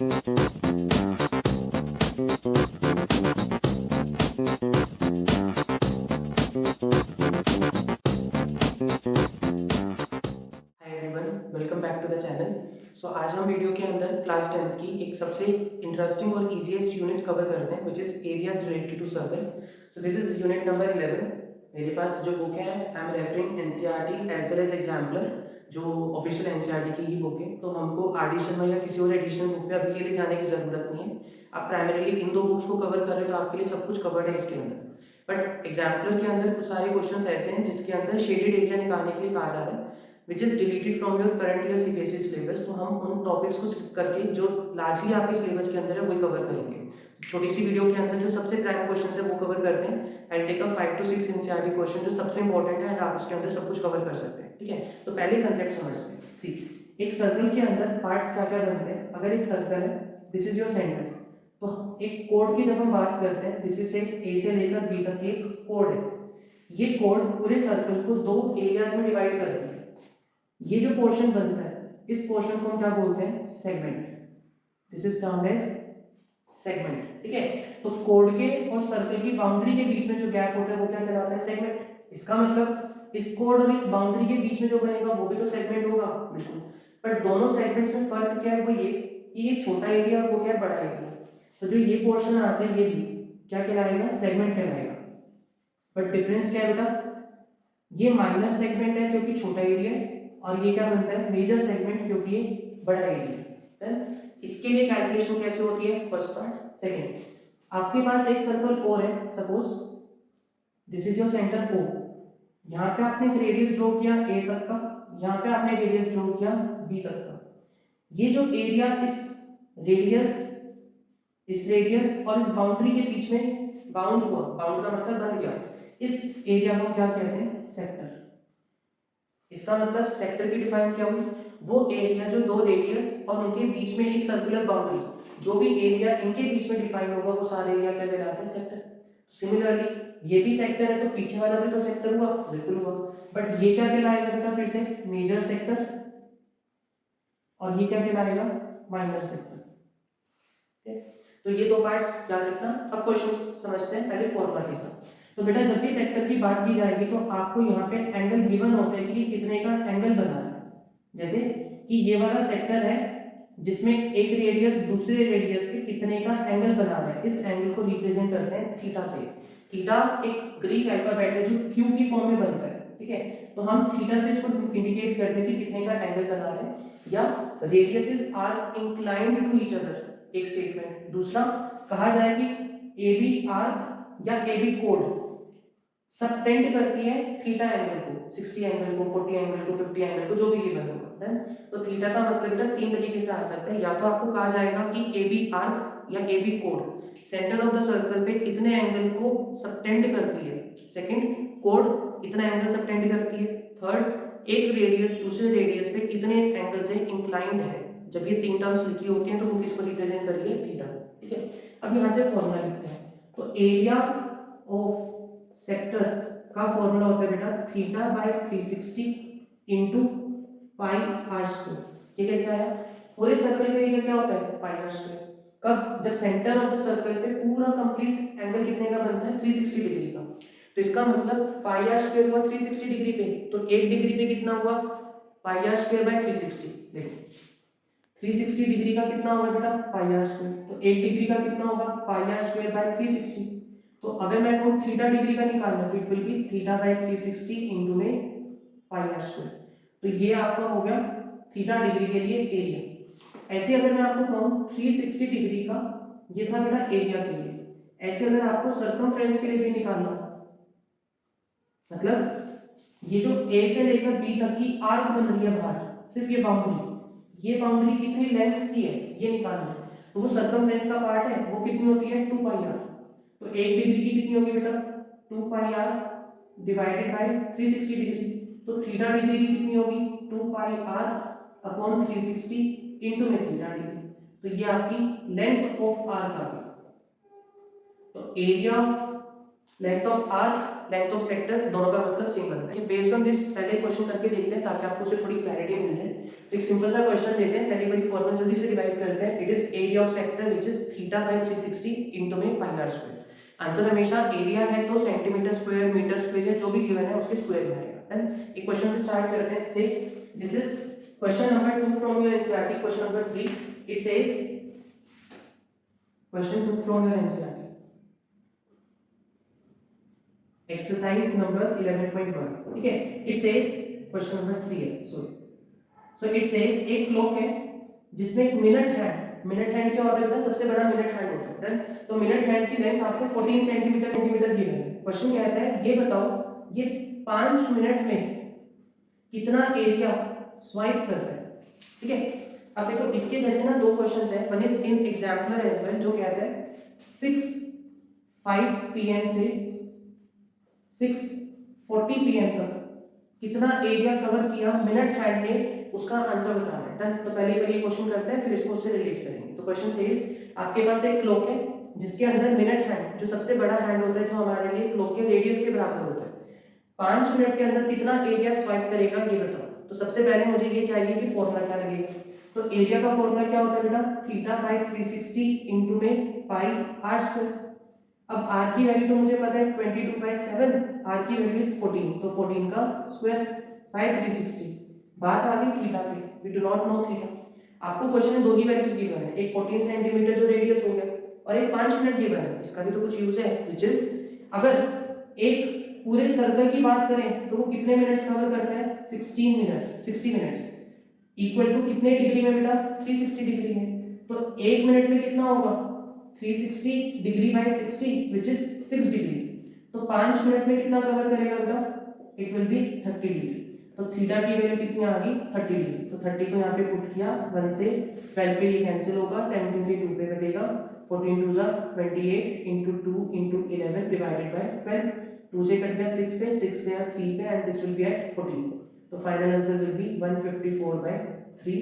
Welcome back to the channel. आज हम video के अंदर क्लास 10th की एक सबसे इंटरेस्टिंग और इजीएस्ट यूनिट कवर करते हैं which is areas related to circle. This is unit number 11। मेरे पास जो बुक है I am referring NCERT as well as exemplar, जो ऑफिशियल एनसीईआरटी की ही बुक है। तो हमको आर डी शर्मा या किसी और एडिशनल बुक पे अभी के लिए जाने की ज़रूरत नहीं है। आप प्राइमरीली इन दो बुक्स को कवर कर रहे हो तो आपके लिए सब कुछ कवर्ड है इसके अंदर। बट एग्जाम्पलर के अंदर कुछ सारे क्वेश्चन ऐसे हैं जिसके अंदर शेडेड एरिया निकालने के लिए कहा जा रहा है which is deleted from your current year CBSE syllabus. तो हम उन टॉपिक्स को स्किप करके जो लार्जली आपके सिलेबस के अंदर है वही कवर करेंगे। छोटी सी वीडियो के अंदर जो सबसे प्राइम क्वेश्चन है वो कवर करते हैं। I take a 5 to 6 NCERT question जो सबसे इंपॉर्टेंट है एंड आप उसके अंदर सब कुछ कवर कर सकते हैं। ठीक है, तो पहले कंसेप्ट समझते हैं। सी, एक सर्कल के अंदर पार्ट्स क्या क्या बनते हैं। अगर एक सर्कल है, दिस इज योर सेंटर, तो एक कोड की जब हम बात करते हैं, दिस इज ए से लेकर बी तक एक कोड है। ये कोड पूरे सर्कल को दो एरियाज में डिवाइड करती है। ये जो पोर्शन बनता है इस पोर्शन को हम क्या बोलते हैं, segment. This is termed as segment. ठीक है, तो कोड के और सर्कल की बाउंड्री के बीच में जो गैप होता है वो क्या कहलाता है, सेगमेंट। इसका मतलब इस कोड और इस बाउंड्री के बीच में जो बनेगा वो भी तो सेगमेंट होगा, बिल्कुल। पर दोनों सेगमेंट्स में फर्क क्या है, वो ये कि ये छोटा एरिया और वो क्या है, बड़ा एरिया। तो जो ये पोर्शन आता है ये भी क्या कहलाएगा, सेगमेंट कहलाएगा। बट डिफरेंस क्या है बेटा, ये माइनर सेगमेंट है क्योंकि छोटा एरिया है, और ये क्या बनता है, मेजर सेगमेंट क्योंकि ये बड़ा एरिया है। इसके लिए कैलकुलेशन कैसे होती है, फर्स्ट पार्ट। सेकंड, आपके पास एक सर्कल और है, suppose this is your centre O. यहाँ पे आपने एक रेडियस ड्रॉ किया ए तक का, यहाँ पे आपने रेडियस ड्रॉ किया बी तक का। ये जो एरिया इस रेडियस और इस बाउंड्री के बीच में बाउंड हुआ, बाउंड का मतलब बन गया, इस एरिया को क्या कहते हैं, सेक्टर। इसका मतलब सेक्टर की डिफाइन क्या हुई, वो एरिया जो दो रेडियस और उनके बीच में एक सर्कुलर बाउंड्री, जो भी एरिया इनके बीच में डिफाइन होगा वो सारे एरिया क्या कहलाते हैं, सेक्टर। सिमिलरली ये भी सेक्टर है तो पीछे वाला भी तो सेक्टर हुआ, बिल्कुल हुआ। बट ये क्या कहलाएगा बेटा, फिर से मेजर सेक्टर, और ये क्या कहलाएगा, माइनर सेक्टर। तो ये दो पार्ट्स याद रखना। अब क्वेश्चन समझते हैं, पहले फॉर्मूला के साथ। तो बेटा जब भी सेक्टर की बात की जाएगी तो आपको यहाँ पे एंगल गिवन होता है कि कितने का एंगल बना है। जैसे कि ये वाला सेक्टर है जिसमें एक रेडियस दूसरे रेडियस पे कितने का एंगल बना है, इस एंगल को रिप्रेजेंट करते हैं थीटा से। थीटा एक ग्रीक अल्फाबेट है जो क्यू की फॉर्म में बनता है। ठीक है, तो हम थीटा से इसको इंडिकेट करते हैं कि कितने का एंगल बना है, या radiuses are inclined to each other, एक स्टेटमेंट। दूसरा कहा जाए कि ए बी आर्क या ए बी कोड सबटेंड करती है थीटा एंगल को, 60 एंगल को, 40 एंगल को, 50 एंगल को, जो भी गिवन होगा। तो थीटा का मतलब बेटा तीन तरीके से आ सकता है। या तो आपको कहा जाएगा कि ए बी आर्क या ए बी कोड सेंटर ऑफ द सर्कल पे इतने एंगल को सबटेंड करती है। सेकंड, कोड इतना एंगल सबटेंड करती है। थर्ड, एक रेडियस दूसरे रेडियस पे इतने एंगल से इंक्लाइंड है। जब ये तीन टर्म्स लिखी होती हैं तो वो किसको रिप्रेजेंट कर रही है, थीटा। ठीक है, अब यहाँ से फॉर्मूला लिखते हैं। तो एरिया ऑफ सेक्टर का फॉर्मूला होता है बेटा theta by 360 into pi r square. ये कैसे आया, पूरे सर्कल का एरिया क्या होता है, पाई आर स्क्वायर। कब, जब सेंटर ऑफ द सर्कल पे पूरा कंप्लीट एंगल कितने का बनता है, 360 डिग्री का। तो इसका मतलब पाई आर स्क्वायर हुआ 360 डिग्री पे, तो 1 डिग्री पे कितना हुआ, पाई आर स्क्वायर बाय 360। देखो 360 डिग्री का कितना होगा बेटा, पाई आर स्क्वायर, तो 1 डिग्री का कितना होगा, पाई आर स्क्वायर बाय 360। तो अगर मैं कहूं थीटा डिग्री का निकालना तो it will be theta by 360 into में पाई आर स्क्वायर। तो ये आपका हो गया थीटा डिग्री के लिए एरिया। ऐसे अगर मैं आपको कहूं 360 डिग्री का, ये था बेटा एरिया के लिए। ऐसे अगर आपको सर्कमफ्रेंस के लिए भी निकालना, मतलब ये जो ए से लेकर बी तक की आर्क बन रही है बाहर, सिर्फ ये बाउंड्री कितनी लेंथ की है ये निकालना है। तो वो सर्कमफ्रेंस का पार्ट है, वो कितनी होती है, 2 पाई आर। तो 1 डिग्री की कितनी होगी बेटा, 2 पाई आर डिवाइडेड बाय 360 डिग्री। तो थीटा डिग्री की कितनी होगी, 2 पाई आर अपॉन 360 इनटू में थीटा डिग्री। तो ये आपकी लेंथ ऑफ आर्क आ गई। तो area of length of arc, length of sector, दोनों का मतलब सेम बनता है। बेस्ड ऑन दिस पहले क्वेश्चन करके देखते हैं ताकि आपको उससे थोड़ी क्लैरिटी मिल जाए। एक सिंपल सा क्वेश्चन लेते हैं, पहली बारी फॉर्मूला जल्दी से रिवाइज करते हैं। It is area of sector which is theta by 360 into में पाई आर स्क्वायर। आंसर हमेशा एरिया है तो सेंटीमीटर स्क्वायर, मीटर स्क्वायर या जो भी गिवन है उसके स्क्वायर में आएगा। देन एक क्वेश्चन से स्टार्ट करते हैं। से this is question number 2 from your NCERT, question number 3। It says question 2 from your NCERT, exercise number 11.1, ठीक है। इट सेज क्वेश्चन नंबर 3 है, सो इट सेज एक क्लॉक है जिसमें एक मिनट हैंड क्या होता है, सबसे बड़ा मिनट हैंड होता है। देन तो मिनट हैंड की लेंथ आपको 14 सेंटीमीटर गिवन है। क्वेश्चन कहता है ये बताओ ये 5 मिनट में कितना एरिया स्वाइप करता है, ठीक है। अब देखो इसके जैसे ना दो क्वेश्चंस हैं, one is in exemplar as well, जो कहता है 6:05 PM से 6:40 PM तक कितना एरिया कवर किया मिनट हैंड ने, उसका आंसर बताना है। डन। तो पहले ये क्वेश्चन करते हैं, फिर इसको उससे रिलेट करेंगे। तो क्वेश्चन सेज आपके पास एक क्लॉक है जिसके अंदर मिनट हैंड, जो सबसे बड़ा हैंड होता है, जो हमारे लिए क्लॉक के रेडियस के बराबर होता है, 5 मिनट के अंदर कितना एरिया स्वाइप करेगा ये बताओ। तो सबसे पहले मुझे ये चाहिए कि फॉर्मूला क्या लगेगा। तो एरिया का फॉर्मूला क्या होता है बेटा, थीटा बाय 360 इनटू में पाई आर स्क्वायर। अब r की वैल्यू तो मुझे पता है 22/7, r की वैल्यू इज 14, तो 14 का स्क्वायर बाय 360। बात आ गई थीटा पे, we do not know theta. आपको क्वेश्चन में दो ही वैल्यूज गिवन है, एक 14 सेंटीमीटर जो रेडियस हो गया और एक 5 मिनट गिवन है। इसका भी तो कुछ यूज है, व्हिच इज अगर एक पूरे सर्कल की बात करें तो वो कितने मिनट्स कवर करता है, 60 मिनट्स इक्वल टू कितने डिग्री में बेटा, 360 डिग्री में। तो 1 मिनट में कितना होगा, 360 degree by 60 which is 6 degree. तो 5 मिनट में कितना कवर करेगा बेटा, इट विल बी 30 डिग्री। तो थीटा की वैल्यू कितनी आ गई, 30 डिग्री। तो 30 को यहाँ पे पुट किया, 1 से 12 पे ये कैंसिल होगा, 17 से 2 पे कटेगा, 14 2 जा 28 into 2 into 11 डिवाइडेड बाय 12। 2 से कट गया 6 पे, 6 गया 3 पे, and this will be at 14। तो final answer will be 154/3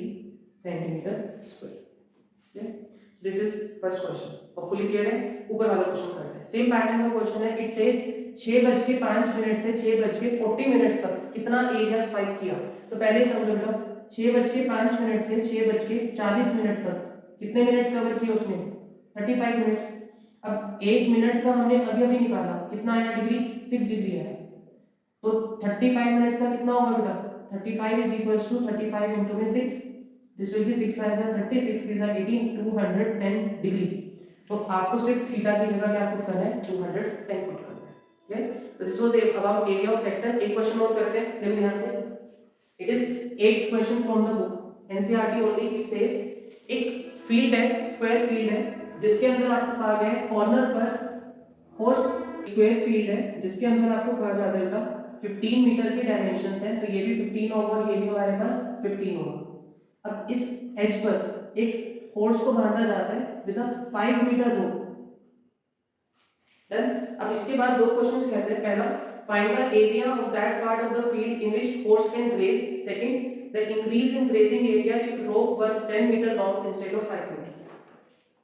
centimetre square. ठीक है, this is first question, hopefully clear है। ऊपर वाला क्वेश्चन करते हैं, सेम पैटर्न का क्वेश्चन है। इट सेज 6:05 से 6:40 तक कितना एरिया स्वाइप किया। तो पहले समझो बेटा, 6:05 से 6:40 तक कितने मिनट्स कवर किए उसने, 35 मिनट्स। अब 1 मिनट का हमने अभी अभी निकाला, कितना आया डिग्री, 6 डिग्री आया। तो 35 मिनट्स का कितना होगा बेटा, 35 इज इक्वल्स टू 35 इनटू में 6, दिस विल बी 6 5 जा 30, 6 3 जा 18, 210 डिग्री। तो आपको सिर्फ थीटा की जगह क्या पुट करना है, 210 पुट करना है। ठीक है, तो this was about area of sector. एक क्वेश्चन और करते हैं, देखो ध्यान से। It is 8th question from the book NCERT only. It says एक फील्ड है, स्क्वायर फील्ड है, जिसके अंदर आपको कहा गया है कॉर्नर पर हॉर्स, स्क्वायर फील्ड है जिसके अंदर आपको कहा जाता है बेटा 15 मीटर के डायमेंशंस हैं। तो ये भी 15 होगा और ये भी हमारे पास 15 होगा। अब इस एज पर एक हॉर्स को बांधा जाता है with a 5 metre rope. Done. अब इसके बाद दो क्वेश्चंस कहते हैं, पहला find the area of that part of the field in which horse can graze, second the increase in grazing area if rope were 10 metre long instead of 5 metre.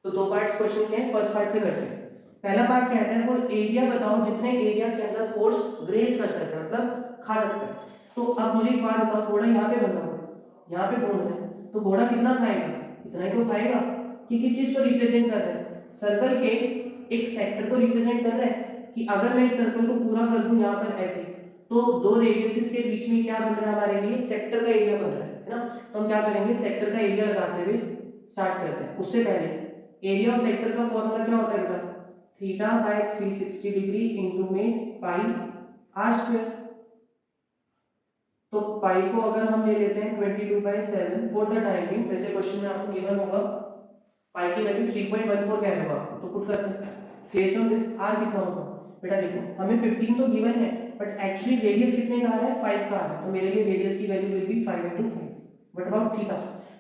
तो दो parts question के हैं, first part से करते हैं। पहला part कहता है वो एरिया बताओ जितने एरिया के अंदर हॉर्स ग्रेज कर सकता है, मतलब खा सकता है। तो अब मुझे एक बात बताओ, घोड़ा यहाँ पे बंधा हुआ है, यहाँ पे घूम रहा है, तो घोड़ा कितना खाएगा, इतना ही तो खाएगा। कि किस चीज को रिप्रेजेंट कर रहा है, सर्कल के एक सेक्टर को रिप्रेजेंट कर रहा है। कि अगर मैं इस सर्कल को पूरा कर दूं यहाँ पर ऐसे, तो दो रेडियसेस के बीच में क्या बन रहा है हमारे लिए, सेक्टर का एरिया बन रहा है ना। तो हम क्या करेंगे, सेक्टर का एरिया लगाते हुए स्टार्ट करते हैं। उससे पहले एरिया ऑफ सेक्टर का फॉर्मूला क्या होता है बेटा, थीटा बाय 360 डिग्री इनटू में पाई आर स्क्वायर। तो पाई को अगर हम ले लेते हैं 22/7 फॉर द टाइमिंग, वैसे क्वेश्चन में आपको गिवन होगा पाई की वैल्यू 3.14 कह रहे हो आप, तो पुट करते हैं। बेस्ड ऑन दिस आर कितना होगा बेटा, देखो हमें 15 तो गिवन है बट एक्चुअली रेडियस कितने का आ रहा है, 5 का आ रहा है। तो मेरे लिए रेडियस की value will be 5 * 5। What about theta,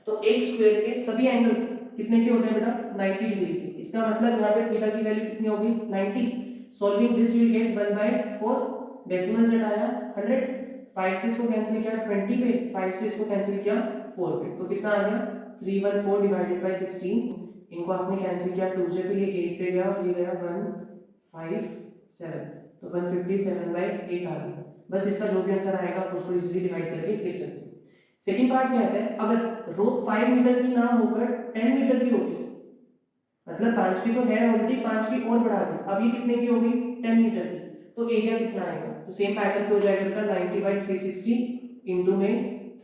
तो एक स्क्वायर के सभी एंगल्स कितने के होते हैं बेटा, 90 डिग्री के। इसका मतलब यहाँ पे थीटा की वैल्यू कितनी होगी, 90। Solving this will get 1/4, decimal set आया 100, 5 से इसको कैंसिल किया 20 पे, 5 से इसको कैंसिल किया 4 पे, तो कितना आ गया 314 डिवाइडेड बाय 16। इनको आपने कैंसिल किया 2 से, तो ये 8 पे गया और ये गया 157। तो 157/8 आ गया। बस इसका जो भी आंसर आएगा आप उसको इजीली डिवाइड करके लिख सकते हैं। सेकंड पार्ट क्या है, अगर रो 5 मीटर की ना होकर 10 मीटर की होती, मतलब 5 की तो है ऑलरेडी, 5 की और बढ़ा दी, अब ये कितने की होगी 10 मीटर की, तो एरिया कितना आएगा, तो सेम पैटर्न पे हो जाएगा 90/360 इंटू में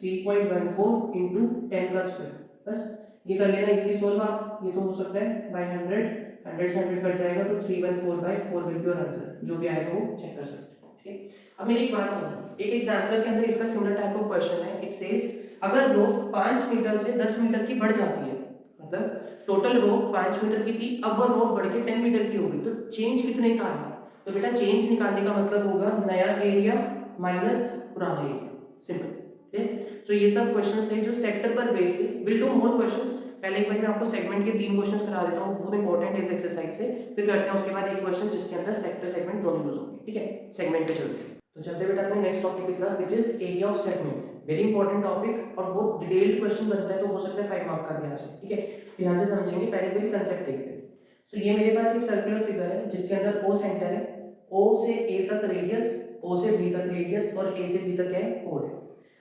3.14 इंटू 10 का स्क्वायर। बस ये कर लेना इजीली सोल्व आप, ये तो हो सकता है बाय 100 से 100 कट जाएगा तो 314/4 विल बी योर आंसर, जो भी आएगा वो चेक कर सकते हो। ठीक है, अब मेरी एक बात समझो, एक एग्जांपल के अंदर इसका सिमिलर टाइप ऑफ क्वेश्चन है। इट सेज अगर रो 5 मीटर से 10 मीटर की बढ़ जाती है, मतलब टोटल रो 5 मीटर की थी, अब वो रो बढ़ के 10 मीटर की होगी, तो चेंज कितने का है, तो बेटा चेंज निकालने का मतलब होगा नया एरिया माइनस पुराना एरिया, सिंपल। ठीक, सो ये सब क्वेश्चंस थे जो सेक्टर पर बेस्ड थे। विल डू मोर क्वेश्चंस, पहले एक बार मैं आपको सेगमेंट के 3 क्वेश्चंस करा देता हूं, बहुत इंपॉर्टेंट है इस एक्सरसाइज से, फिर करते हैं उसके बाद एक क्वेश्चन जिसके अंदर सेक्टर सेगमेंट दोनों यूज होंगे। ठीक है, सेगमेंट पे चलते हैं। तो चलते बेटा अपने नेक्स्ट टॉपिक की तरफ, which is area of segment. Very important topic और बहुत डिटेल्ड क्वेश्चन बनता है, तो हो सकता है 5 मार्क का भी आ जाए। ठीक है, ध्यान से समझेंगे, पहले कोई कांसेप्ट देखते हैं। सो ये मेरे पास एक सर्कुलर फिगर है जिसके अंदर O सेंटर है, O से A तक रेडियस, O से B तक रेडियस और A से B तक है कोड है।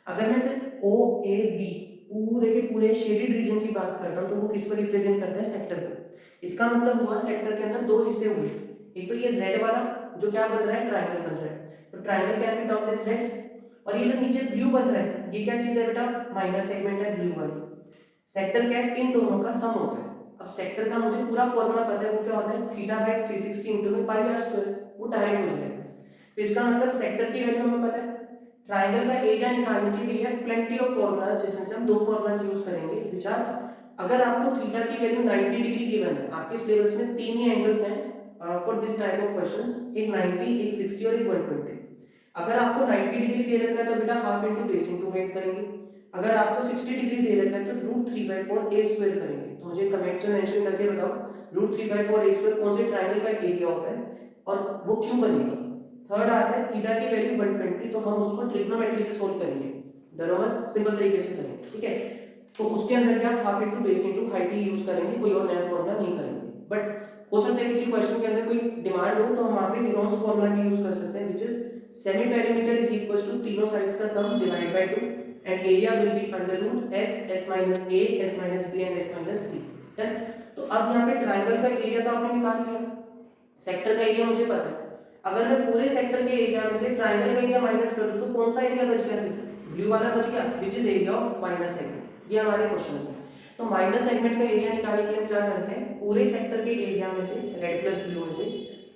अगर मैं सिर्फ O A B पूरे के पूरे शेडेड रीजन की बात करता हूं, तो वो किसको रिप्रेजेंट करता है, सेक्टर को। इसका मतलब हुआ सेक्टर के अंदर दो हिस्से हुए, एक तो ये रेड वाला जो क्या बन रहा है, ट्रायंगल बन रहा है, तो triangle can be termed as red, और ये जो नीचे ब्लू बन रहा है ये क्या चीज है बेटा, माइनर सेगमेंट है ब्लू वाली। सेक्टर क्या है, इन दोनों का सम होता है। अब सेक्टर का मुझे पूरा फॉर्मूला पता है, वो क्या होता है, θ/360 इनटू में पाई r स्क्वायर, वो डायरेक्ट हो जाएगा। तो इसका मतलब सेक्टर की वैल्यू हमें पता है। ट्रायंगल का एरिया निकालने के लिए प्लेंटी ऑफ फॉर्मूलाज, जिसमें से हम दो फॉर्मूलाज यूज करेंगे, व्हिच आर, अगर आपको थीटा की वैल्यू 90 डिग्री गिवन है, आपके सिलेबस में तीन ही एंगल्स हैं for this type of questions, एक 90, एक 60 और एक 120। अगर आपको 90 डिग्री दे रखा है तो बेटा half into base into height करेंगे, अगर आपको 60 डिग्री दे रखा है तो √3/4 a स्क्वायर करेंगे। तो मुझे कमेंट्स में मेंशन करके बताओ √3/4 a स्क्वायर कौन से ट्रायंगल का एरिया होता है और वो क्यों बनेगा। थर्ड आता है थीटा की वैल्यू 120, तो हम उसको ट्रिग्नोमेट्री से सोल्व करेंगे, डरो मत, सिंपल तरीके से करेंगे। ठीक है, तो उसके अंदर भी आप half into base into height ही यूज करेंगे, कोई और नया फॉर्मूला नहीं करेंगे। बट हो सकता है किसी क्वेश्चन के अंदर कोई डिमांड हो तो हम वहां पे हीरोन्स फॉर्मूला भी यूज कर सकते हैं, which is semi perimeter is equals to तीनों साइड्स का sum divide by 2 and area will be under root s s minus a s minus b and s minus c। Done. तो अब यहाँ पे ट्रायंगल का एरिया तो आपने निकाल लिया, सेक्टर का एरिया मुझे पता है। अगर मैं पूरे सेक्टर के एरिया में से ट्रायंगल का एरिया माइनस कर दूं तो कौन सा एरिया बच गया, सिर्फ ब्लू वाला बच गया, which is area of minor segment. ये हमारे क्वेश्चंस हैं। तो माइनर सेगमेंट का एरिया निकालने के लिए हम क्या करते हैं, पूरे सेक्टर के एरिया में से रेड प्लस ब्लू में से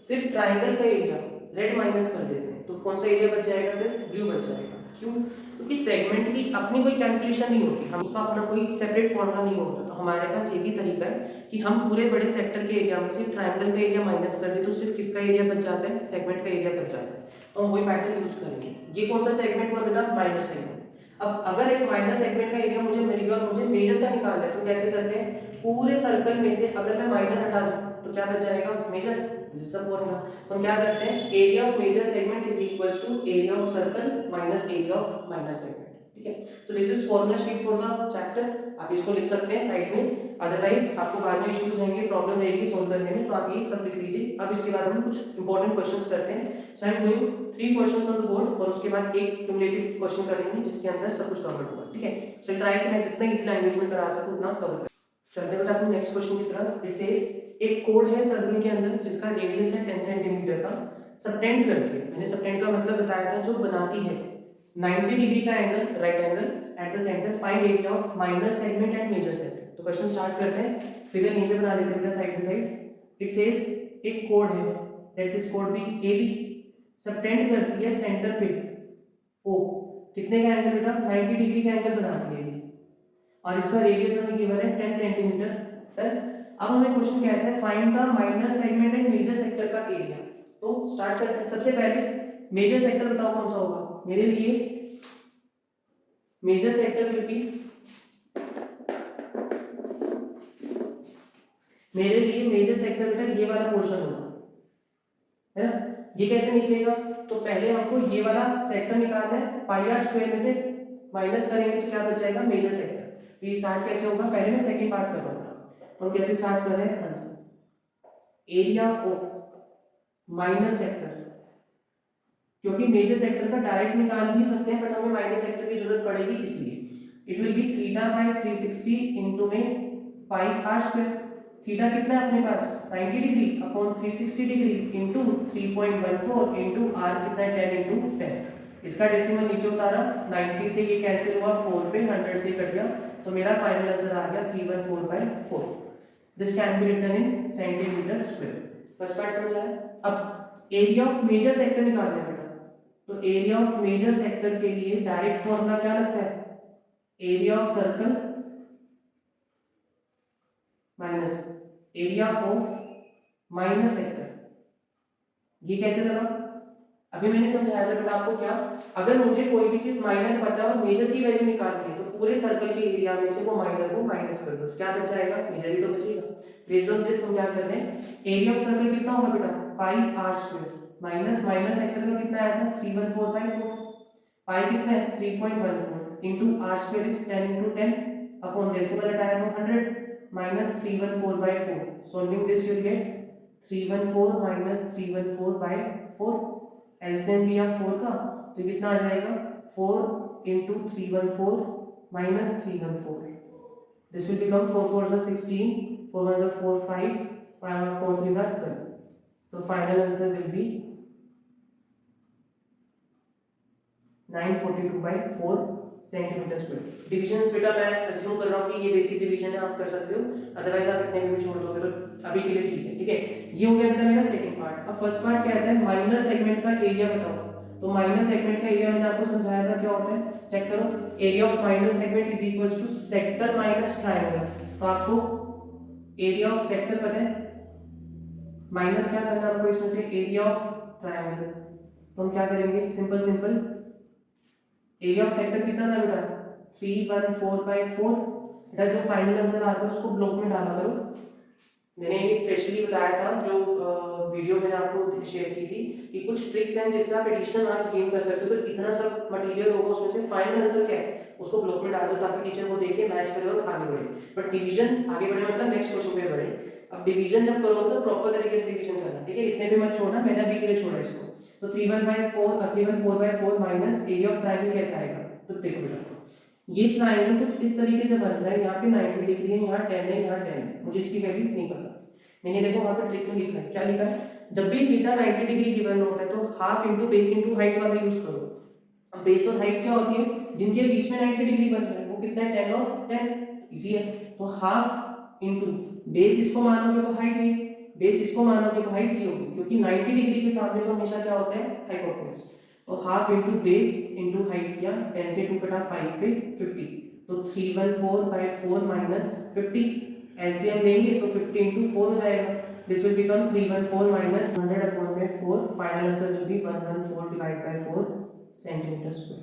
सिर्फ ट्रायंगल का एरिया रेड माइनस कर देते हैं, तो कौन सा एरिया बच जाएगा, सिर्फ ब्लू बच जाएगा। क्यों, क्योंकि सेगमेंट की अपनी कोई कैलकुलेशन नहीं होती, हम उसका अपना कोई सेपरेट फॉर्मूला नहीं होता, तो हमारे पास ये भी तरीका है कि हम पूरे बड़े सेक्टर के एरिया में से ट्रायंगल का एरिया माइनस कर दे तो सिर्फ किसका एरिया बच जाता है, सेगमेंट का एरिया बच जाता है। तो हम वही पैटर्न यूज करेंगे। ये कौन सा सेगमेंट हुआ बेटा, माइनर सेगमेंट। अब अगर एक माइनर सेगमेंट का एरिया मुझे मिल गया और मुझे मेजर का निकालना है, तो कैसे करते हैं, पूरे सर्कल में से अगर मैं माइनर हटा दूं तो क्या बच जाएगा, मेजर, दिस द फॉर्मूला। तो हम क्या करते हैं, area of major segment is equals to area of circle minus area of minor segment. ठीक है, so this is formula sheet for the chapter, आप इसको लिख सकते हैं साइड में, अदरवाइज आपको बाद में इश्यूज रहेंगे, प्रॉब्लम रहेगी सॉल्व करने में, तो आप ये सब लिख लीजिए। अब इसके बाद हम कुछ इंपॉर्टेंट क्वेश्चंस करते हैं। So I am doing 3 questions on the board और उसके बाद एक क्युमुलेटिव क्वेश्चन करेंगे जिसके अंदर सब कुछ कवर होगा। ठीक है, सो ट्राई कि मैं जितना इजी लैंग्वेज में करा सकूं उतना कवर कर। चलते हैं अपने नेक्स्ट क्वेश्चन की तरफ। इट सेज एक कोड है सर्कल के अंदर जिसका रेडियस है 10 सेंटीमीटर का, सबटेंड करती है, मैंने सबटेंड का मतलब बताया था, जो बनाती है 90 डिग्री का angle, right angle at the centre, find area of minor segment and major segment. तो क्वेश्चन स्टार्ट करते हैं, फिगर यहीं पे बना लेते हैं side by side. It says एक कोड है, दैट इज कोड बी AB, सबटेंड करती है सेंटर पे O, कितने का एंगल बेटा, 90 डिग्री का एंगल बनाती है ये, और इसका रेडियस हमें गिवन है 10 सेंटीमीटर। अब हमें क्वेश्चन कहता है find the minor segment and major sector का एरिया। तो स्टार्ट करते हैं, सबसे पहले मेजर सेक्टर बताओ कौन सा होगा, मेरे लिए मेजर सेक्टर विल बी, मेरे लिए मेजर सेक्टर बेटा ये वाला पोर्शन होगा, है ना। ये कैसे निकलेगा, तो पहले हमको ये वाला सेक्टर निकालना है, पाई आर स्क्वायर में से माइनस करेंगे तो क्या बच जाएगा, मेजर सेक्टर। तो ये स्टार्ट कैसे होगा, पहले मैं सेकंड पार्ट कर रहा हूं, तो हम कैसे स्टार्ट कर रहे हैं, answer area of minor sector क्योंकि मेजर सेक्टर का डायरेक्ट निकाल भी सकते हैं, बट हमें माइनर सेक्टर की जरूरत पड़ेगी इसलिए। It will be theta by 360 into में पाई आर स्क्वायर। थीटा कितना है अपने पास 90 degree upon 360 degree into 3.14 into r कितना है 10 इनटू 10। इसका डेसिमल नीचे उतारा, 90 से ये कैंसिल हुआ 4 पे, 100 से कट गया, तो मेरा फाइनल आंसर आ गया 314/4। This can be written in centimetre square. First part समझ आया। अब एरिया ऑफ मेजर सेक्टर निकालना है बेटा, तो एरिया ऑफ मेजर सेक्टर के लिए डायरेक्ट फॉर्मूला क्या लगता है, area of circle minus area of minor sector. ये कैसे लगा, अभी मैंने समझाया था बेटा आपको क्या, अगर मुझे कोई भी चीज माइनर पता है और मेजर की वैल्यू निकालनी है तो पूरे सर्कल के एरिया में से वो माइनर को माइनस कर दो, तो क्या बच जाएगा, मेजर ही तो बचेगा। बेस्ड ऑन दिस हम क्या करते हैं, एरिया ऑफ सर्कल कितना होगा बेटा pi r square minus minor sector का कितना आया था 314/4, पाई कितना है 3.14 into r square is 10 into 10 upon decimal हटाया तो 100 minus 314/4. Solving this you will get 314 minus 314/4. LCM लिया 4 का तो कितना आ जाएगा 4 into 314 minus 314. This will become 4 4s are 16, 4 1s are 4 5, 4 3s are 12. So final answer will be 942/4 centimetre square. Divisions बेटा मैं assume कर रहा हूँ कि ये बेसिक डिवीजन है, आप कर सकते हो, अदरवाइज आप इतने भी छोड़ दोगे तो अभी के लिए ठीक है। ठीक है, ये हो गया बेटा मेरा सेकंड पार्ट। अब फर्स्ट पार्ट क्या कहता है, माइनर सेगमेंट का एरिया बताओ। तो माइनर सेगमेंट का एरिया मैंने आपको समझाया था क्या होता है, चेक करो, area of minor segment is equal to sector minus triangle. तो आपको एरिया ऑफ सेक्टर पता है, माइनस क्या करना है आपको इसमें से एरिया ऑफ ट्रायंगल। तो हम क्या करेंगे, simple simple area of sector कितना था बेटा 314/4। बेटा जो फाइनल आंसर आता है उसको ब्लॉक में डाला करो। मैंने ये स्पेशली बताया था, जो वीडियो मैंने आपको शेयर की थी कि कुछ ट्रिक्स हैं जिससे आप एडिशनल मार्क्स गेन कर सकते हो। तो इतना सब मटेरियल होगा उसमें से फाइनल आंसर क्या है उसको ब्लॉक में डाल दो ताकि टीचर वो देखे, मैच करे और आगे बढ़े। बट डिवीजन आगे बढ़े मतलब नेक्स्ट क्वेश्चन पे बढ़े। अब डिवीजन जब करोगे तो प्रॉपर तरीके से डिवीजन करना, ठीक है, इतने भी मत छोड़ना, मैंने अभी के लिए छोड़ा इसको। तो 314/4 माइनस एरिया ऑफ ट्रायंगल कैसा आएगा, तो देखो बेटा ये ट्रायंगल कुछ इस तरीके से बन रहा है, यहाँ पे 90 डिग्री है, यहाँ 10 है, यहाँ 10 है, मुझे इसकी वैल्यू नहीं पता। मैंने देखो वहाँ पे ट्रिक में लिखा है, क्या लिखा है, जब भी थीटा 90 डिग्री गिवन होता है तो half into base into height वाला यूज करो। अब बेस और हाइट क्या होती है, जिनके बीच में 90 डिग्री बन रहा है वो कितना है 10 और 10, इजी है। तो हाफ इंटू बेस इसको मानोगे तो हाइट है, बेस इसको मानोगे तो हाइट ही होगी, क्योंकि 90 डिग्री के सामने तो हमेशा क्या होता है हाइपोटेनस। तो half into base into height किया, 10 से 2 कटा 5 पे 50, तो 314/4 माइनस 50, एलसीएम लेंगे तो 50 into 4 हो जाएगा। This will become 314 minus 100/4, final answer will B 114 divided by 4 centimetre square.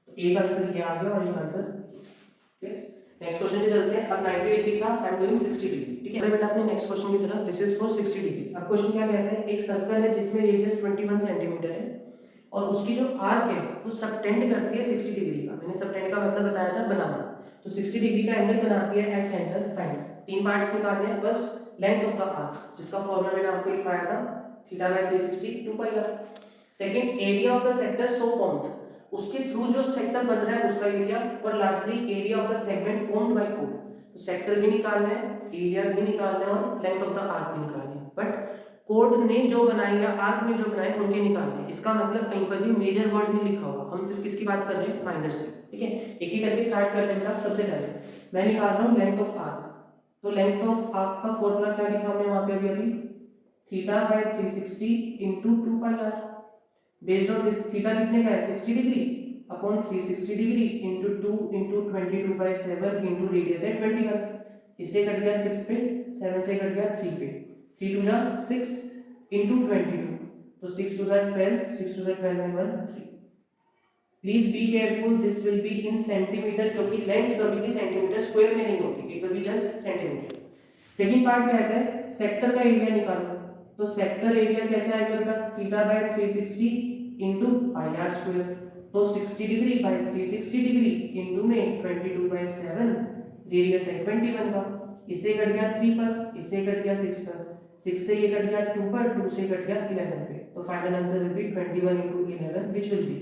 तो एक आंसर ये आ गया और एक आंसर, ठीक है। नेक्स्ट क्वेश्चन पे चलते हैं। अब 90 डिग्री था, आई एम डूइंग 60 डिग्री, ठीक है। बेटा अपने नेक्स्ट क्वेश्चन की तरफ, दिस इज फॉर 60 डिग्री। अब क्वेश्चन क्या कहता है, एक सर्कल है जिसमें रेडियस 21 सेंटीमीटर है और उसकी जो आर्क है वो सबटेंड करती है 60 डिग्री का। मैंने सबटेंड का मतलब बताया था बनाना, तो 60 डिग्री का एंगल बनाती है एट सेंटर। फाइंड, तीन पार्ट्स निकालने हैं। First length of the arc, जिसका फॉर्मूला मैंने आपको लिखवाया था theta by 360 2πr। Second area of the sector so formed, उसके थ्रू जो सेक्टर बन रहा है उसका एरिया। और lastly area of the segment formed by code, तो सेक्टर भी निकालना है, एरिया भी निकालना है और लेंथ ऑफ द आर्क भी निकालनी है। बट कोड ने जो बनाई या आर्क ने जो बनाई उनके निकालने। इसका मतलब कहीं पर भी मेजर वर्ड नहीं लिखा हुआ, हम सिर्फ किसकी बात कर रहे हैं, माइनर से, ठीक है। एक ही करके स्टार्ट करते हैं। सबसे पहले मैं निकाल रहा हूँ लेंथ ऑफ आर्क। तो लेंथ ऑफ आर्क का फॉर्मूला क्या लिखा हमने वहां पे अभी theta by 360 into 2πr। Based on this theta कितने का है 60 degree upon 360 degree into 2 into 22/7 into radius है 21। इससे कट गया 6 पे, 7 से कट गया 3 पे, 3 2 जा 6 इनटू 22, तो 6 2 जा 12, 6 2 जा 12 and 1 3। Please be careful, this will be in centimetre, क्योंकि लेंथ कभी भी सेंटीमीटर स्क्वायर में नहीं होती, it will be just centimetre. Second part क्या है, सेक्टर का एरिया निकालना। तो सेक्टर एरिया कैसे आएगा बेटा, theta by 360 into pi r square. तो 60 डिग्री बाय 360 डिग्री इनटू में 22/7, रेडियस है 21 का। इससे कट गया 3 पर, इससे कट गया 6 पर, 6 से ये कट गया 2 पर, 2 से कट गया 11 पे, तो final answer will B 21 into 11 which will be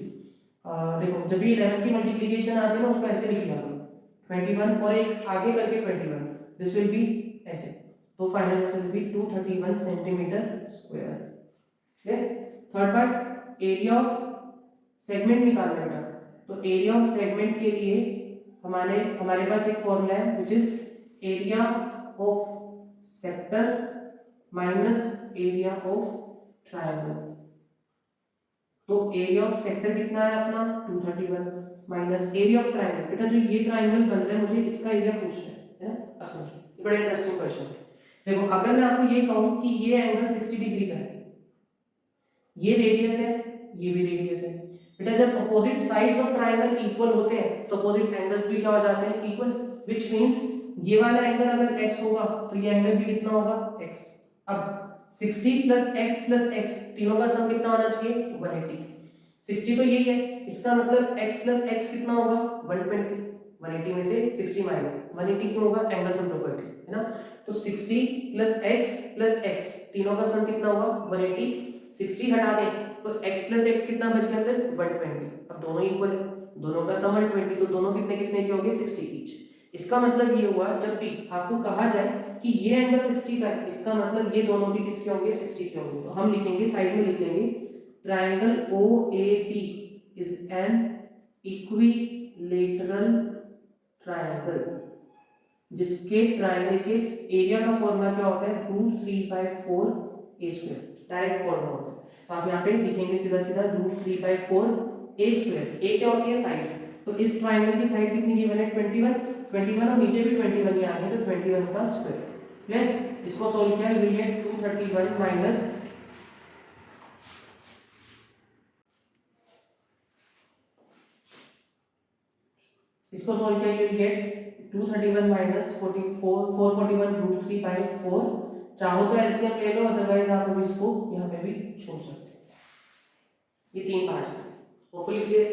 देखो जब भी 11 की मल्टीप्लिकेशन आती है ना उसको ऐसे लिख लिया करो 21 और एक आगे करके 21 दिस विल बी ऐसे, तो final answer will be 231 centimetre square. ठीक, third part area of segment निकालना है बेटा। तो एरिया ऑफ सेगमेंट के लिए हमारे पास एक फॉर्मूला है which is area of sector minus area of triangle. तो एरिया ऑफ सेक्टर कितना है अपना 231 माइनस एरिया ऑफ ट्रायंगल। बेटा जो ये ट्रायंगल बन रहा है मुझे इसका एरिया पूछना है ना। अब समझो ये बड़ा इंटरेस्टिंग क्वेश्चन है। देखो अगर मैं आपको ये कहूं कि ये एंगल 60 डिग्री का है, ये रेडियस है, ये भी रेडियस है। बेटा जब opposite sides of triangle equal होते हैं तो अपोजिट एंगल्स भी क्या हो जाते हैं इक्वल, व्हिच मींस ये वाला एंगल अगर x होगा तो ये एंगल भी कितना होगा x। अब 60 प्लस x तीनों का सम कितना होना चाहिए 180। 60 तो यही है, इसका मतलब x प्लस x कितना होगा 120। 180 में से 60 माइनस 180 क्यों होगा एंगल सम प्रॉपर्टी है ना। तो 60 प्लस x तीनों का सम कितना होगा 180। 60 हटा दें तो x प्लस x कितना बच गया सर 120। अब दोनों इक्वल है, दोनों का सम 120 तो दोनों कितने कितने के होंगे 60 ईच। इसका मतलब ये हुआ जब भी आपको कहा जाए कि ये एंगल 60 का है, इसका मतलब ये दोनों भी किसके होंगे 60 के होंगे। तो हम लिखेंगे साइड में लिख लेंगे triangle OAP is an equilateral triangle जिसके ट्रायंगल के एरिया का फॉर्मूला क्या होता है √3/4 a²। डायरेक्ट फॉर्मूला होता है, तो आप यहाँ पे लिखेंगे सीधा सीधा √3/4 a²। a क्या होती है साइड, तो इस ट्रायंगल की साइड कितनी गिवन है 21 और नीचे भी 21 ही आ गए तो 21 का स्क्वायर। क्लियर, इसको सोल्व किया यू विल गेट 231 माइनस इसको सोल्व किया यू विल गेट 231 माइनस 441 √3/4। चाहो तो एलसीएम ले लो, अदरवाइज आप अभी इसको यहाँ पे भी छोड़ सकते हैं। ये तीन पार्ट्स हैं, होपफुली क्लियर।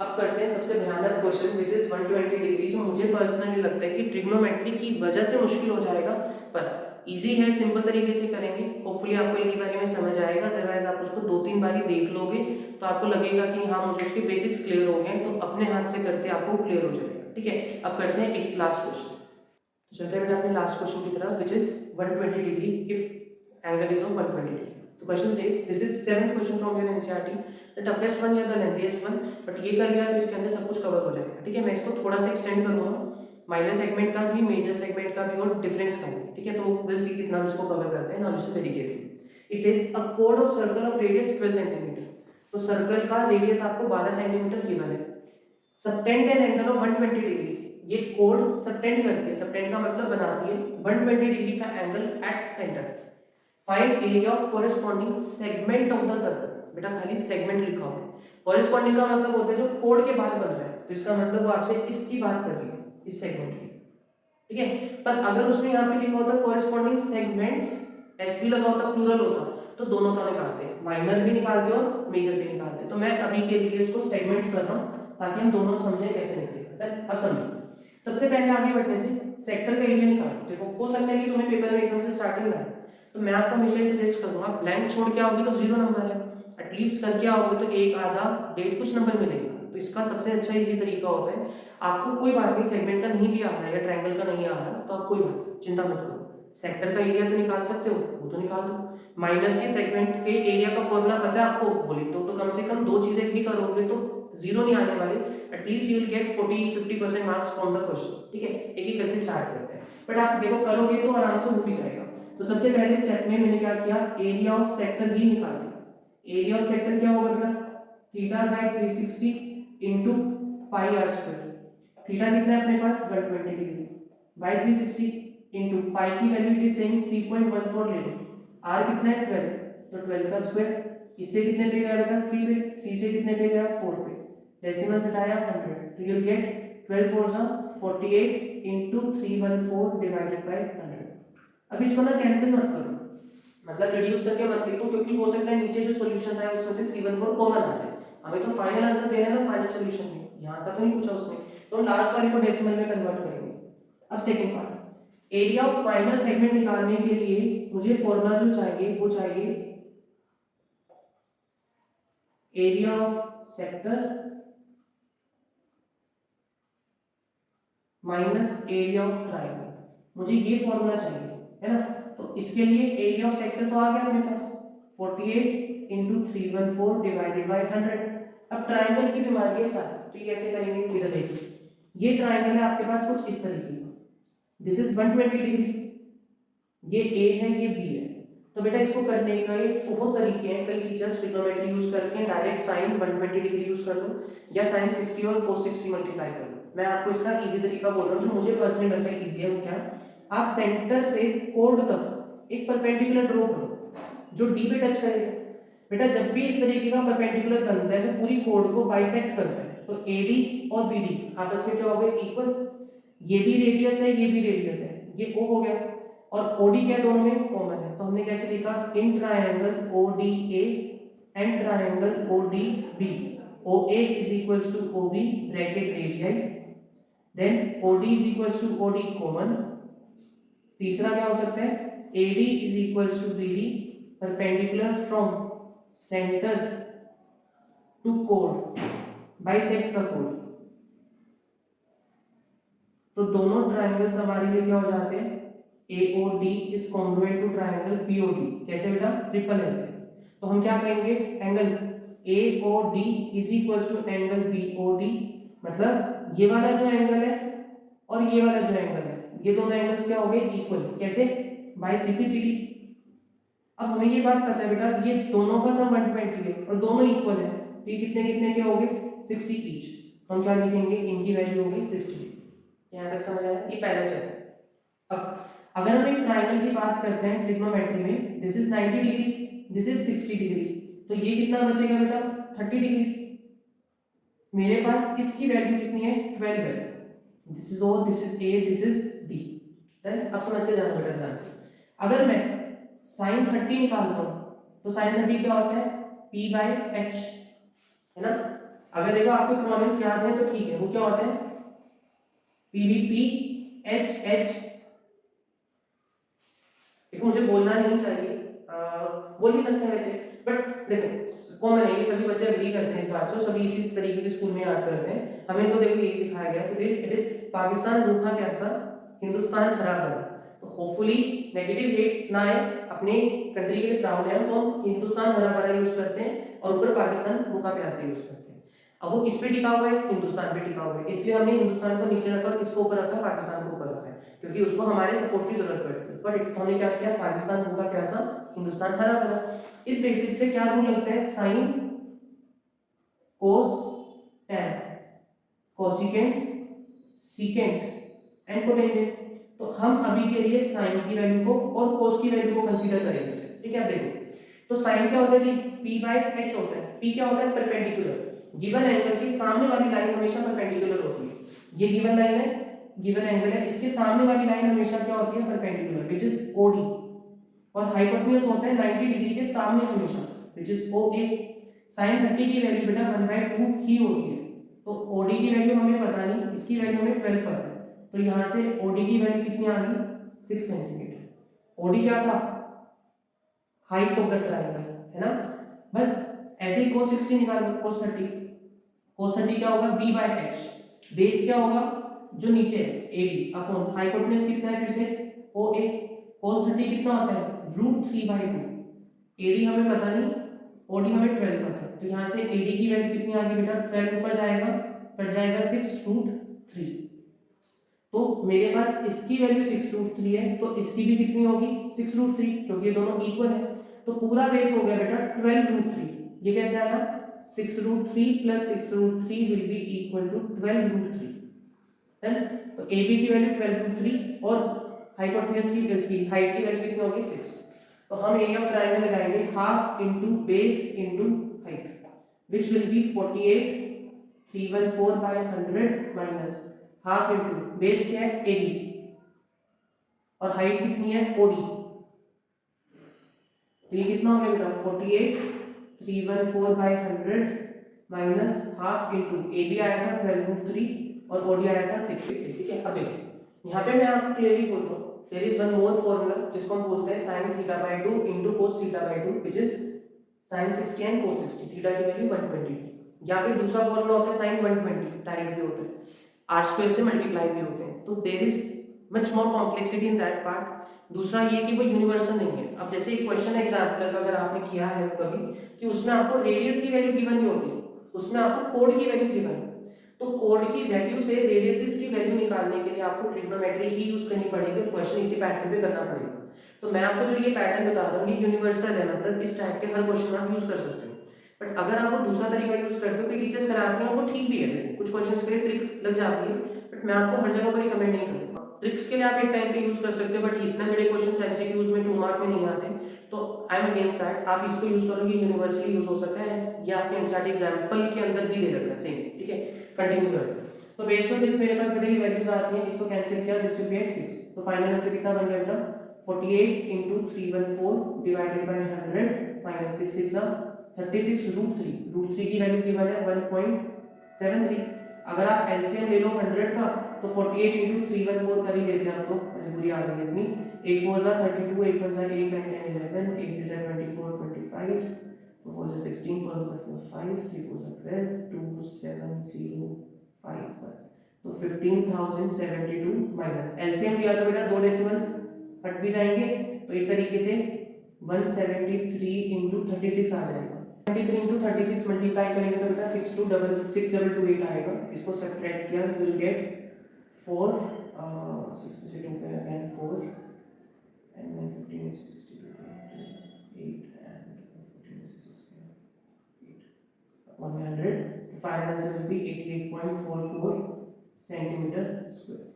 अब करते हैं सबसे भयानक क्वेश्चन विच इज 120 डिग्री, जो मुझे पर्सनली लगता है कि ट्रिग्नोमेट्री की वजह से मुश्किल हो जाएगा, पर इजी है, सिंपल तरीके से करेंगे। होपफुली आपको एक ही बारी में समझ आएगा, अदरवाइज आप उसको 2-3 बारी देख लोगे तो आपको लगेगा कि हाँ मुझे उसके बेसिक्स क्लियर हो गए, तो अपने हाथ से करते आपको क्लियर हो जाएगा। ठीक है, अब करते हैं एक लास्ट क्वेश्चन। चलते हैं बेटा अपने लास्ट क्वेश्चन की तरफ which is 120 degree if angle is of 120 degree. तो question says this is 7th question from your NCERT, the toughest one या द लेंथीएस्ट वन, बट ये कर लिया तो इसके अंदर सब कुछ कवर हो जाएगा। ठीक है, मैं इसको थोड़ा सा एक्सटेंड करूंगा, माइनर सेगमेंट का भी मेजर सेगमेंट का भी और डिफरेंस का भी। ठीक है, तो विल सी कितना हम इसको कवर करते हैं। Now listen very carefully. It says a code of circle of radius 12 centimetre. तो सर्कल का रेडियस आपको 12 सेंटीमीटर गिवन है, subtend an angle of 120 degree. ये कोड सबटेंड करती है, सबटेंड का मतलब बनाती है 120 डिग्री का angle at centre. Find area of corresponding segment of the circle. बेटा खाली सेगमेंट लिखा हुआ है, कोरिस्पोंडिंग का मतलब होता है जो कोड के बाद बन रहा है, तो इसका मतलब वो आपसे इसकी बात कर रही है, इस सेगमेंट की। ठीक है, पर अगर उसमें यहाँ पे लिखा होता कोरिस्पोंडिंग सेगमेंट्स, एस भी लगा होता प्लूरल होता तो दोनों का निकालते हैं, माइनर भी निकालते और मेजर भी निकालते। तो मैं अभी के लिए इसको सेगमेंट्स कर रहा हूँ ताकि हम दोनों समझें कैसे निकलेगा। अब समझो, सबसे पहले आगे बढ़ने से सेक्टर का एरिया निकालो। देखो हो सकता है कि तुम्हें पेपर में एकदम से स्टार्टिंग में आए, तो मैं आपको हमेशा ही सजेस्ट करूंगा ब्लैंक छोड़ के आओगे तो 0 नंबर है, एटलीस्ट करके आओगे तो एक आधा डेढ़ कुछ नंबर मिलेगा। तो इसका सबसे अच्छा इजी तरीका होता है, आपको कोई बात नहीं सेगमेंट का नहीं भी आ रहा है या ट्रायंगल का नहीं आ रहा तो आप कोई बात चिंता मत करो, सेक्टर का एरिया तो निकाल सकते हो, वो तो निकाल दो। माइनर के सेगमेंट के एरिया का फॉर्मूला पता है आपको, वो लिख दो, तो कम से कम दो चीजें भी करोगे तो 0 नहीं आने वाले, at least you will gate 40-50% marks from the question. ठीक है, एक एक करके स्टार्ट करते हैं, बट आप देखो करोगे तो आराम से हो भी जाएगा। तो सबसे पहले स्टेप में मैंने क्या किया, एरिया ऑफ सेक्टर ही निकाल दिया। एरिया ऑफ सेक्टर क्या होगा बेटा, θ/360 into pi r square. Theta कितना है अपने पास 120 डिग्री बाय 360 इनटू पाई की वैल्यू इट इज सेइंग 3.14 ले लो, r कितना है 12, तो 12 का स्क्वायर। इससे कितने पे गया बेटा 3 पे, 3 से कितने पे गया 4 पे, डेसिमल से हटाया 100, तो यू विल गेट 12 4 जा 48 इनटू 314 डिवाइडेड बाय 100। अब इसको ना कैंसिल मत करो, मतलब रिड्यूस करके मत लिखो, क्योंकि हो सकता है नीचे जो सॉल्यूशंस आए उसमें से 314 कॉमन आ जाए, हमें तो फाइनल आंसर देना है ना, फाइनल सॉल्यूशन में, यहां का तो नहीं पूछा उसने, तो लास्ट वाले को डेसिमल में कन्वर्ट करेंगे। अब second part, area of minor segment निकालने के लिए मुझे फॉर्मूला जो चाहिए वो चाहिए area of sector minus area of triangle, मुझे ये फॉर्मूला चाहिए, है ना। तो इसके लिए एरिया ऑफ सेक्टर तो आ गया मेरे पास 48 इंटू 314 डिवाइडेड बाई 100। अब ट्रायंगल की बीमारी है सारी, तो ये कैसे करेंगे, इधर देखिए, ये ट्रायंगल है आपके पास कुछ इस तरीके का, दिस इज 120 डिग्री, ये ए है ये बी है। तो बेटा इसको करने का एक बहुत तरीके हैं, कई टीचर्स ट्रिग्नोमेट्री यूज करते हैं, डायरेक्ट साइन 120 डिग्री यूज कर लो या साइन 60 और cos 60 मल्टीप्लाई कर लो। मैं आपको इसका इजी तरीका बोल रहा हूं, जो मुझे पर्सनली लगता है इजी है। वो क्या, आप सेंटर से कोड तक एक परपेंडिकुलर ड्रॉ करो जो डी पे टच करेगा। बेटा जब भी इस तरीके का परपेंडिकुलर बनता है वो पूरी कोड को बाइसेक्ट करता है, तो एडी और बीडी आपस में क्या हो गए, इक्वल। ये भी रेडियस है ये भी रेडियस है, ये ओ हो गया, और ओडी क्या दोनों में कॉमन है। तो हमने कैसे लिखा, in triangle ODA and triangle ODB, OA is equals to OB bracket radii, then OD is equals to OD common। तीसरा क्या हो सकता है, AD is equals to BD perpendicular from center to chord bisects the chord। तो दोनों triangles हमारे लिए क्या हो जाते हैं, AOD is congruent to triangle POD। कैसे बेटा, ट्रिपल एस से। तो हम क्या कहेंगे, angle AOD is equals to angle BOD, मतलब ये वाला जो एंगल है और ये वाला जो एंगल है, ये दोनों एंगल्स क्या हो गए, इक्वल। कैसे, बाय सिंप्लिसिटी। अब हमें ये बात पता है बेटा, ये दोनों का सम 120 है और दोनों इक्वल है, तो ये कितने कितने के हो गए, 60 ईच। हम क्या लिखेंगे, इनकी वैल्यू होगी 60। यहाँ तक समझ आया, ये पहला स्टेप है। अब अगर हम एक ट्रायंगल की बात करते हैं ट्रिग्नोमेट्री में, this is 90 degree, this is 60 degree, तो ये कितना बचेगा बेटा, 30 डिग्री। मेरे पास इसकी वैल्यू कितनी है, 12 है। This is O, this is A, this is D। Then अब समझते जाना बेटा ध्यान से। अगर मैं sin 30 निकालता हूं तो sin 30 क्या होता है, P/h, है ना। अगर देखो आपको इकोनॉमिक्स याद है तो ठीक है, वो क्या होता है, PVP H। देखो मुझे बोलना नहीं चाहिए, बोल भी सकते हैं वैसे, बट देखो कॉमन है, ये सभी बच्चे एग्री करते हैं इस बात से, सभी इसी तरीके से स्कूल में याद करते हैं। हमें तो देखो यही सिखाया गया, तो इट इज पाकिस्तान रूखा प्यासा हिंदुस्तान हरा भरा। तो होपफुली नेगेटिव हेट ना आए, अपने कंट्री के लिए प्राउड है तो हम हिंदुस्तान हरा भरा यूज करते हैं और ऊपर पाकिस्तान रूखा प्यासा यूज करते हैं। अब वो किस पे टिका हुआ है, हिंदुस्तान पे टिका हुआ है, इसलिए हमने हिंदुस्तान को नीचे रखा और किसको ऊपर रखा, पाकिस्तान को ऊपर रखा है, क्योंकि उसको हमारे सपोर्ट की जरूरत पड़ती है। बट हमने क्या किया, पाकिस्तान रूखा प्यासा हिंदुस्तान हरा भरा। इस बेसिस पे क्या रूल लगता है, sine cos tan cosecant secant and cotangent. तो हम अभी के लिए साइन की वैल्यू को और कोस की वैल्यू को कंसीडर करेंगे, ठीक है। आप देखो तो साइन क्या होता है जी, P/h होता है। P क्या होता है, परपेंडिकुलर। गिवन एंगल की सामने वाली लाइन हमेशा परपेंडिकुलर होती है। ये गिवन लाइन है, गिवन एंगल है, इसके सामने वाली लाइन हमेशा क्या होती है, परपेंडिकुलर, व्हिच इज OD। और हाइपोटेन्यूज होता है 90 डिग्री के सामने हमेशा, व्हिच इज OA। sin 30 की वैल्यू बेटा 1/2 ही होती है, तो OD की वैल्यू हमें पता नहीं, इसकी वैल्यू हमें 12 पता है। तो यहां से OD की वैल्यू कितनी आ गई, 6 सेंटीमीटर। OD क्या था, हाइट ऑफ द ट्रायंगल, है ना। बस ऐसे ही cos 60 निकाल लो, cos 30। cos 30 क्या होगा, B/h। बेस क्या होगा, जो नीचे है, AD अपॉन हाइपोटेन्यूज कितना है, फिर से OA। cos 30 कितना होता है, √3/2। AD हमें पता नहीं, OD हमें 12 पता है, तो यहाँ से AD की वैल्यू कितनी आ गई बेटा, 12 ऊपर जाएगा, कट जाएगा 6√3। तो मेरे पास इसकी वैल्यू 6√3 है, तो इसकी भी कितनी होगी, 6√3, क्योंकि ये दोनों इक्वल है। तो पूरा बेस हो गया बेटा 12√3। ये कैसे आया, 6√3 + 6√3 विल बी इक्वल टू 12√3। तो AB की वैल्यू 12√3 और हाइपोटेन्यूज की, इसकी हाइट की वैल्यू कितनी होगी, 6। तो हम एरिया ऑफ ट्रायंगल लगाएंगे half into base into height, which will be 48 314/100 minus half into base क्या है, AD, और हाइट कितनी है, OD। तो ये कितना हो गया बेटा, 48 314/100 माइनस हाफ इनटू AB आया था 12√3 और OD आया था 6। ठीक है। अब देखो यहाँ पे मैं आपको क्लियरली बोल रहा हूँ, there is one more formula जिसको हम बोलते हैं sin θ/2 * cos θ/2, which is sin 60 and cos 60, theta की वैल्यू 120, या फिर दूसरा फॉर्मूला होता है sin 120 डायरेक्ट भी होता है, आर स्क्वायर से मल्टीप्लाई भी होते हैं, तो there is much more complexity in that part. दूसरा ये कि वो यूनिवर्सल नहीं है। अब जैसे एक क्वेश्चन एग्जांपल का अगर आपने किया है कभी कि उसमें आपको रेडियस की वैल्यू गिवन नहीं होती, उसमें आपको कोड की वैल्यू गिवन है, तो कोड की वैल्यू से रेडियस की वैल्यू निकालने के लिए आपको ट्रिग्नोमेट्री ही यूज करनी पड़ेगी और क्वेश्चन इसी पैटर्न पे करना पड़ेगा। तो मैं आपको जो ये पैटर्न बता रहा हूँ ये यूनिवर्सल है, मतलब इस टाइप के हर क्वेश्चन आप यूज कर सकते हो। बट अगर आप वो दूसरा तरीका यूज करते हो कि टीचर्स कराते हैं वो ठीक भी है, कुछ क्वेश्चंस के लिए ट्रिक लग जाती है, बट मैं आपको हर जगह पर रिकमेंड नहीं करूंगा। ट्रिक्स के लिए आप एक टाइम पे यूज कर सकते हो, बट इतने बड़े क्वेश्चंस एमसीक्यूज में 2 मार्क में नहीं आते, तो आई एम अगेंस्ट दैट। आप इसको यूज करो, ये यूनिवर्सली यूज हो सकता है, ये आपके एनसीईआरटी एग्जांपल के अंदर भी दे रखा है सेम, ठीक है। कंटिन्यू करते हैं। तो बेस्ड ऑन दिस मेरे पास बेटा ये वैल्यूज आती हैं, इसको कैंसिल किया, दिस विल बी एट 6, तो फाइनल आंसर कितना बन गया बेटा 48 into 314 divided by 100 minus 6 is 36 root 3 की वैल्यू गिवन है 1.73। अगर आप एलसीएम ले लो 100 का तो 48 into 314 कर ही लेते हैं आप, तो मजबूरी आ गई इतनी। 8 4 जा 32, 8 1 जा 8 9 10 11, 8 3 जा 24 25, 4 4 जा 16, 4 4 4 5, 3 4 जा 12, 2 7 0 5 1, तो 15072 माइनस एलसीएम लिया तो बेटा दो डेसिमल्स हट भी जाएंगे, तो एक तरीके से 173 into 36 आ जाएगा। 73 into 36 मल्टीप्लाई करेंगे तो बेटा 6288 आएगा। इसको सब्ट्रैक्ट किया यू विल गेट 4 6 से 2 पे again 4 and then 15 is 62 8 and 14 is 8 100, the final answer will be 88.44 centimeter square।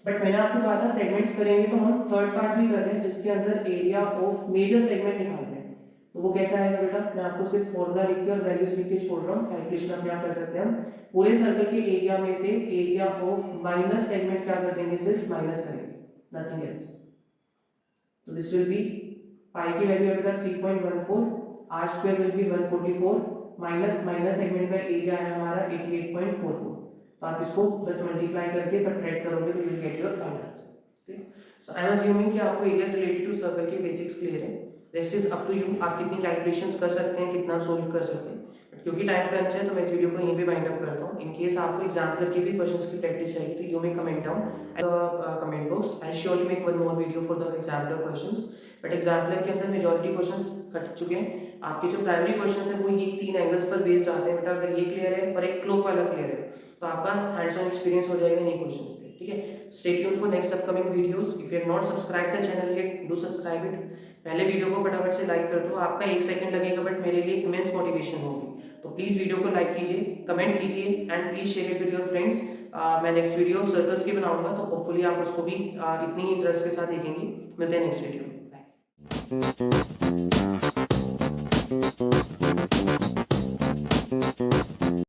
But मैंने आपको कहा था सेगमेंट्स करेंगे तो हम थर्ड पार्ट भी कर रहे हैं जिसके अंदर एरिया ऑफ मेजर सेगमेंट निकाल रहे हैं, तो वो कैसा आएगा बेटा, मैं आपको सिर्फ फॉर्मूला लिख के और वैल्यूज लिख के छोड़ रहा हूँ, कैलकुलेशन अपने आप कर सकते हैं हम। पूरे सर्कल के एरिया में से एरिया ऑफ माइनर सेगमेंट क्या कर देंगे, सिर्फ माइनस करेंगे, नथिंग एल्स। तो दिस विल बी पाई की वैल्यू बेटा 3.14, r square will be 144 minus minor segment का एरिया है हमारा 88.44, तो आप इसको बस मल्टीप्लाई करके सब्ट्रैक्ट करोगे तो you will get your final answer. ठीक, सो आई एम अज्यूमिंग कि आपको एरियाज रिलेटेड टू सर्कल के बेसिक्स क्लियर है। This is up to you, आप कितनी कैलकुलेशंस कर सकते हैं, कितना सोल्व कर सकते हैं, बट क्योंकि टाइम क्रंच है तो मैं इस वीडियो को यहीं पे वाइंड अप करता हूं। इन केस आपको एग्जाम्पलर के भी क्वेश्चंस की प्रैक्टिस चाहिए तो you may comment down comment box, I surely make one more video for the exemplar questions. But exemplar के अंदर मेजॉरिटी क्वेश्चंस कट चुके हैं, आपके जो प्राइमरी क्वेश्चंस है वो ये 3 एंगल्स पर बेस्ड आते हैं बेटा। अगर ये क्लियर है और एक क्लोक वाला क्लियर है तो आपका हैंड्स ऑन एक्सपीरियंस हो जाएगा इन्हीं क्वेश्चंस पे, ठीक है। Stay tuned for next upcoming videos. If you have not subscribe the channel yet, do subscribe it. पहले वीडियो को फटाफट से लाइक कर दो, आपका 1 सेकंड लगेगा बट मेरे लिए इमेंस मोटिवेशन होगी, तो प्लीज वीडियो को लाइक कीजिए, कमेंट कीजिए and please share it with your friends. मैं नेक्स्ट वीडियो सर्कल्स की बनाऊंगा तो होपफुली आप उसको भी इतनी ही इंटरेस्ट के साथ देखेंगे। मिलते हैं नेक्स्ट वीडियो में, बाय।